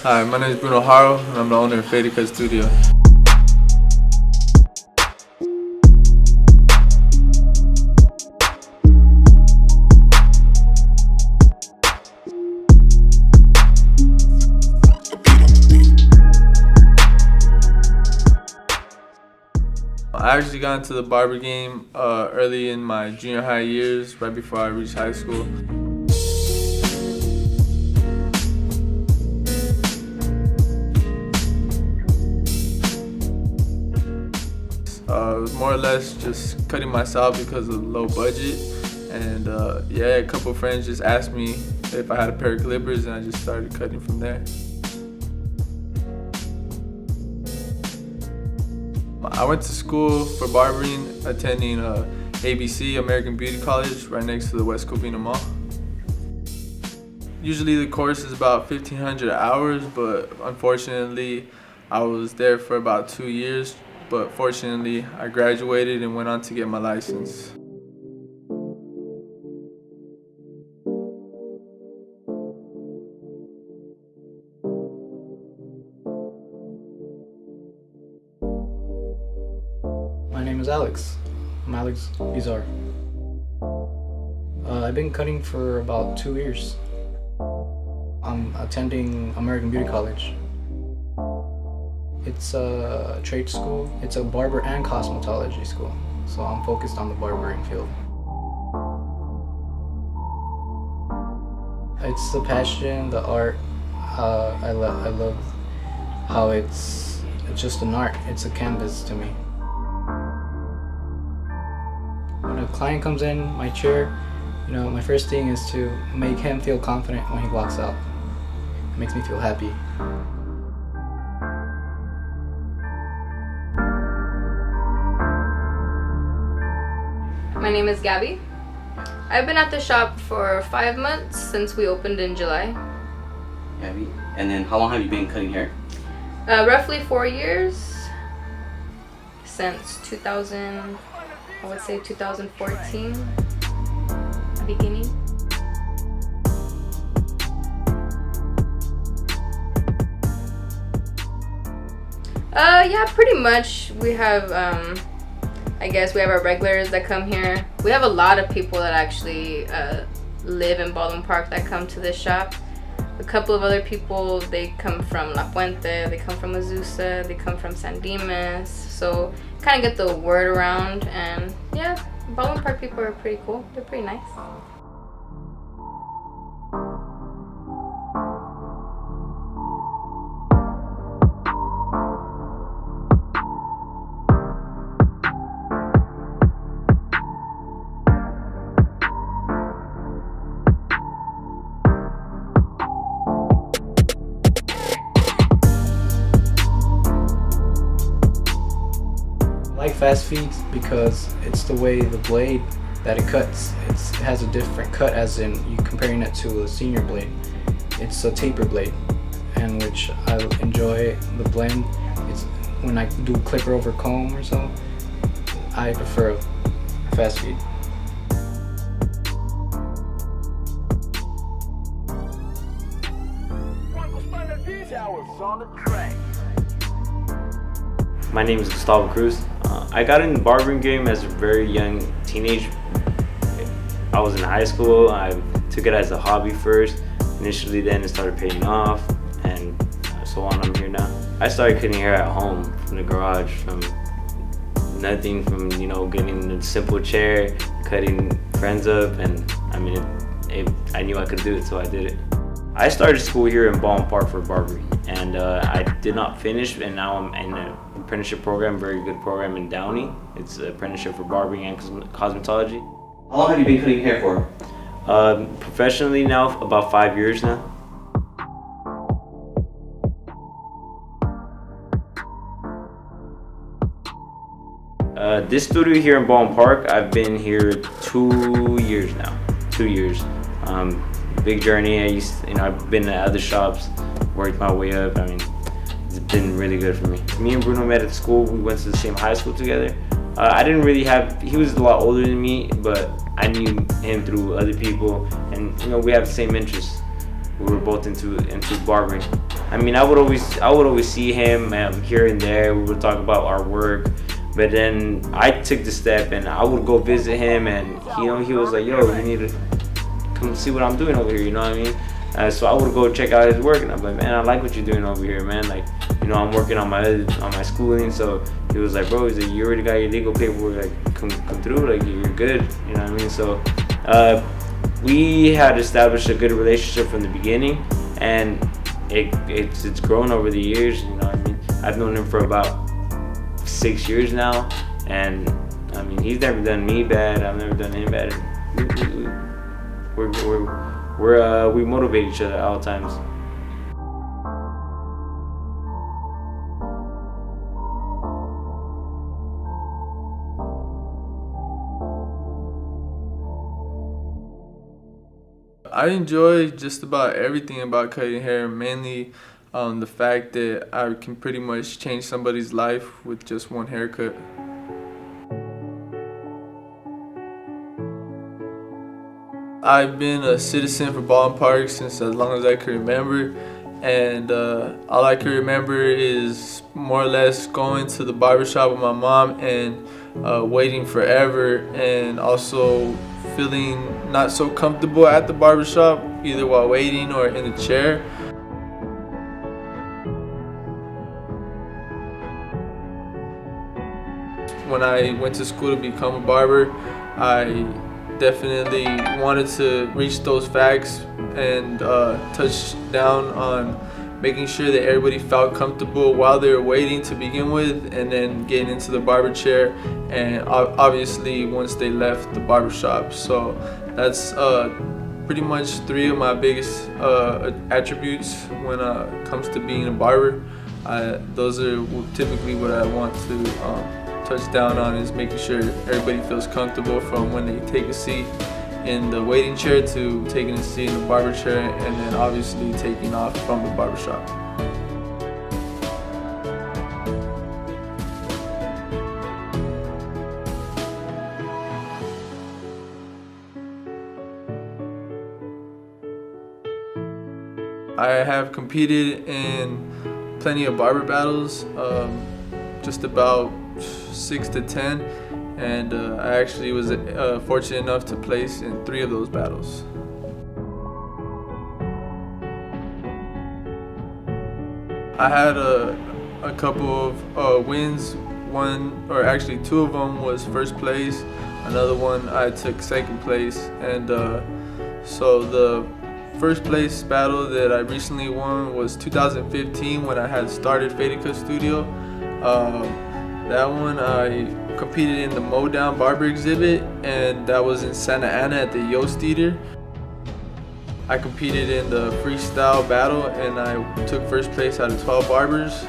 Hi, my name is Bruno and I'm the owner of Faded Cut Studio. I actually got into the barber game early in my junior high years, right before I reached high school. It was more or less just cutting myself because of the low budget, and yeah, a couple of friends just asked me if I had a pair of clippers, and I just started cutting from there. I went to school for barbering, attending ABC, American Beauty College, right next to the West Covina Mall. Usually the course is about 1,500 hours, but unfortunately I was there for about 2 years. But fortunately, I graduated and went on to get my license. My name is Alex. I'm Alex Bizarre. I've been cutting for about 2 years. I'm attending American Beauty College. It's a trade school. It's a barber and cosmetology school. So I'm focused on the barbering field. It's the passion, the art. I love how it's just an art. It's a canvas to me. When a client comes in my chair, my first thing is to make him feel confident when he walks out. It makes me feel happy. My name is Gabby. I've been at the shop for 5 months since we opened in July. Gabby, and then how long have you been cutting hair? Roughly 4 years. Since 2000, I would say 2014, beginning. Yeah, pretty much. We have I guess we have our regulars that come here. We have a lot of people that actually live in Baldwin Park that come to this shop. A couple of other people, they come from La Puente, they come from Azusa, they come from San Dimas. So kind of get the word around, and yeah, Baldwin Park people are pretty cool. They're pretty nice. I like fast feeds because it's the way the blade that it cuts. It has a different cut, as in you comparing it to a senior blade. It's a taper blade, and which I enjoy the blend. It's when I do clipper over comb or so, I prefer a fast feed. My name is Gustavo Cruz. I got in the barbering game as a very young teenage. I was in high school. I took it as a hobby first. Initially, then it started paying off, and so on. I'm here now. I started cutting hair at home from the garage, from nothing, from getting a simple chair, cutting friends up, and I mean, I knew I could do it, so I did it. I started school here in Baldwin Park for barbering, and I did not finish, and now I'm in an apprenticeship program, very good program in Downey. It's an apprenticeship for barbering and cosmetology. How long have you been cutting hair for? Professionally now, about 5 years now. This studio here in Baldwin Park, I've been here 2 years now. 2 years. Big journey. I've been to other shops, worked my way up. I mean, it's been really good for me. Me and Bruno met at school. We went to the same high school together. I didn't really have, he was a lot older than me, but I knew him through other people, and we have the same interests. We were both into barbering. I mean, I would always see him here and there. We would talk about our work. But then I took the step and I would go visit him, and he was like, yo, you need to come see what I'm doing over here, you know what I mean? So I would go check out his work, and I'm like, man, I like what you're doing over here, man. Like, you know, I'm working on my schooling. So he was like, bro, he's like, you already got your legal paperwork, like come through, like you're good, you know what I mean? So we had established a good relationship from the beginning, and it's grown over the years, you know what I mean? I've known him for about 6 years now, and I mean, he's never done me bad, I've never done him bad. We motivate each other at all times. I enjoy just about everything about cutting hair, mainly the fact that I can pretty much change somebody's life with just one haircut. I've been a citizen for Baldwin Park since as long as I can remember, and all I can remember is more or less going to the barbershop with my mom and waiting forever, and also feeling not so comfortable at the barbershop, either while waiting or in the chair. When I went to school to become a barber, I definitely wanted to reach those facts and touch down on making sure that everybody felt comfortable while they were waiting to begin with, and then getting into the barber chair, and obviously once they left the barbershop. So that's pretty much 3 of my biggest attributes when it comes to being a barber. Those are typically what I want to touch down on, is making sure everybody feels comfortable from when they take a seat in the waiting chair to taking a seat in the barber chair, and then obviously taking off from the barbershop. I have competed in plenty of barber battles, just about 6 to 10, and I actually was fortunate enough to place in 3 of those battles. I had a couple of wins. One, or actually 2 of them, was first place. Another one I took second place, and so the first place battle that I recently won was 2015, when I had started Faded Cut Studio. That one I competed in the Mow Down Barber exhibit, and that was in Santa Ana at the Yost Theater. I competed in the freestyle battle, and I took first place out of 12 barbers.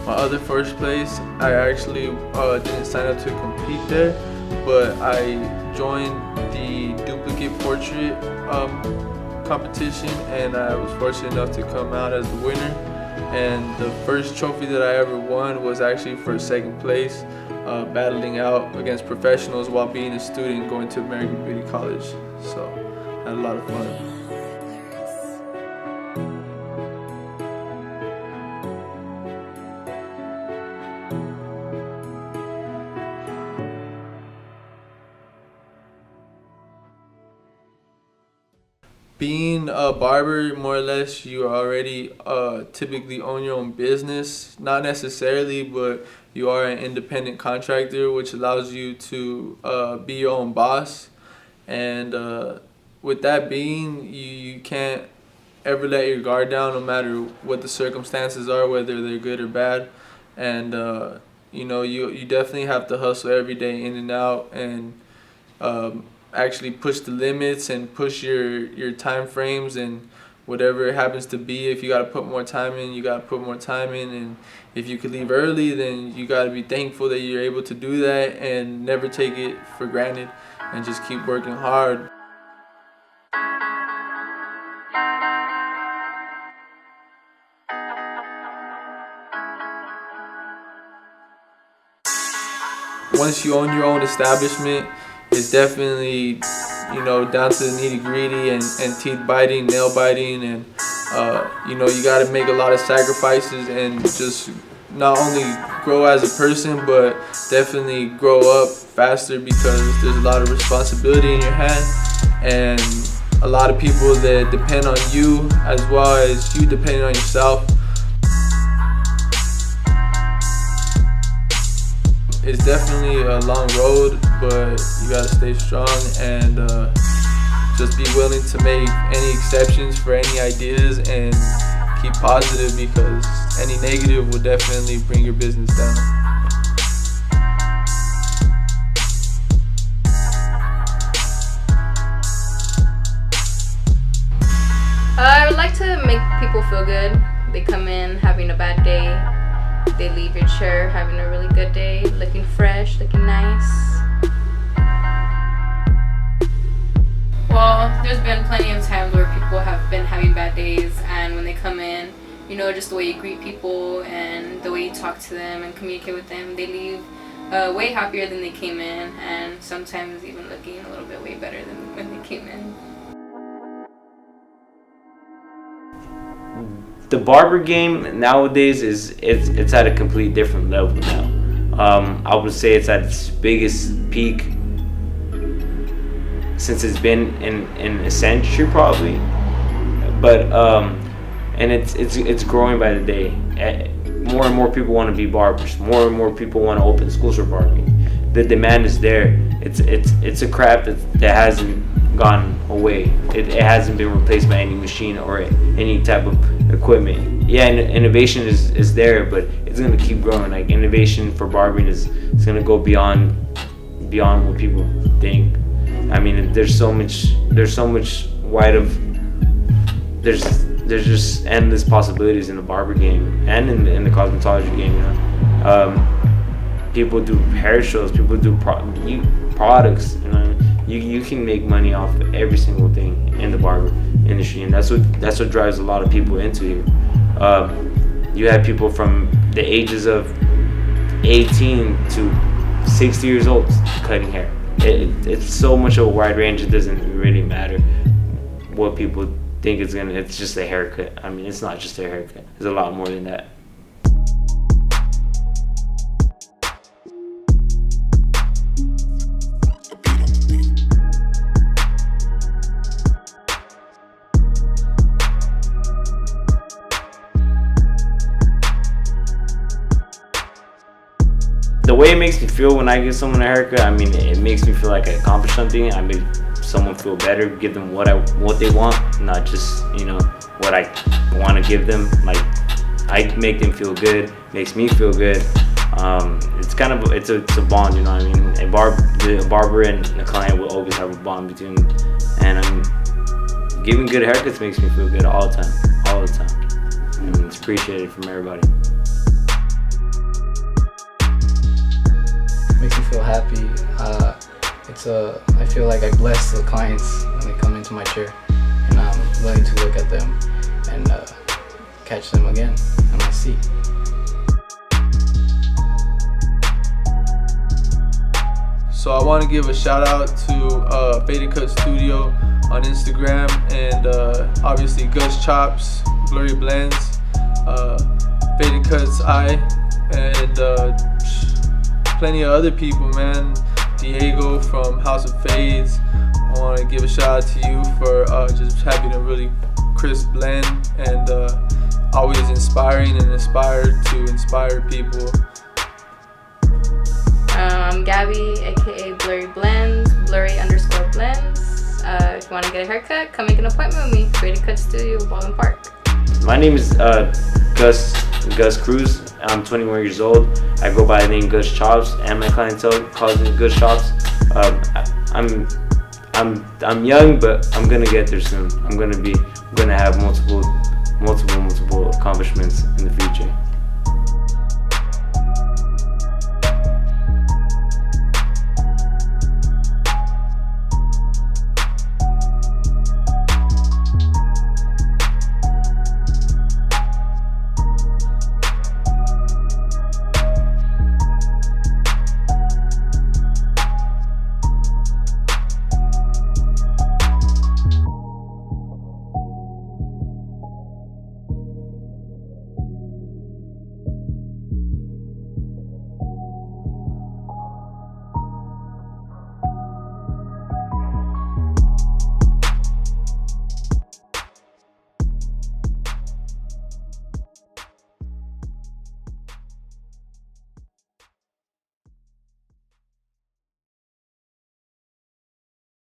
My other first place, I actually didn't sign up to compete there, but I joined the duplicate portrait competition, and I was fortunate enough to come out as the winner. And the first trophy that I ever won was actually for second place, battling out against professionals while being a student going to American Beauty College. So I had a lot of fun. Being a barber, more or less, you already typically own your own business. Not necessarily, but you are an independent contractor, which allows you to be your own boss. And with that being, you can't ever let your guard down, no matter what the circumstances are, whether they're good or bad. And you know, you definitely have to hustle every day in and out, and actually push the limits and push your time frames, and whatever it happens to be. If you got to put more time in, you got to put more time in, and if you could leave early, then you got to be thankful that you're able to do that, and never take it for granted, and just keep working hard. Once you own your own establishment, it's definitely, you know, down to the nitty-gritty, and teeth biting, nail biting, and You got to make a lot of sacrifices and just not only grow as a person, but definitely grow up faster because there's a lot of responsibility in your hand and a lot of people that depend on you as well as you depending on yourself. It's definitely a long road, but you gotta stay strong and just be willing to make any exceptions for any ideas and keep positive because any negative will definitely bring your business down. I would like to make people feel good. They come in having a bad day. They leave your chair having a really good day, looking fresh, looking nice. Well, there's been plenty of times where people have been having bad days, and when they come in, just the way you greet people and the way you talk to them and communicate with them, they leave way happier than they came in, and sometimes even looking a little bit way better than when they came in. The barber game nowadays it's at a complete different level now. I would say it's at its biggest peak since it's been in a century probably, but and it's growing by the day. More and more people want to be barbers. More and more people want to open schools for barbering. The demand is there. It's a craft that hasn't gone away. It hasn't been replaced by any machine or any type of equipment. Yeah, innovation is there, but it's gonna keep growing. Like innovation for barbering is gonna go beyond what people think. I mean, there's so much wide of there's just endless possibilities in the barber game and in the cosmetology game. People do hair shows, people do products. You can make money off of every single thing in the barber industry, and that's what drives a lot of people into here. You have people from the ages of 18 to 60 years old cutting hair. It's so much of a wide range. It doesn't really matter what people think it's just a haircut. I mean, it's not just a haircut. There's a lot more than that. The way it makes me feel when I give someone a haircut, I mean, it makes me feel like I accomplished something. I make someone feel better, give them what they want, not just what I want to give them. Like, I make them feel good, makes me feel good. It's kind of it's a bond, you know what I mean? The barber and the client will always have a bond between them. And giving good haircuts makes me feel good all the time, and it's appreciated from everybody. Makes me feel happy. I feel like I bless the clients when they come into my chair, and I'm willing to look at them and catch them again on my seat. So I want to give a shout out to Faded Cut Studio on Instagram and obviously Gus Chops, Blurry Blends, Faded Cuts I, and plenty of other people, man. Diego from House of Fades. I want to give a shout out to you for just having a really crisp blend and always inspiring and inspired to inspire people. I'm Gabby, aka Blurry Blends, Blurry_Blends. If you want to get a haircut, come make an appointment with me. Faded Cut Studio, Baldwin Park. My name is Gus Cruz. I'm 21 years old. I go by the name Gus Chops, and my clientele calls me Gus Chops. I'm young, but I'm gonna get there soon. I'm gonna have multiple accomplishments in the future.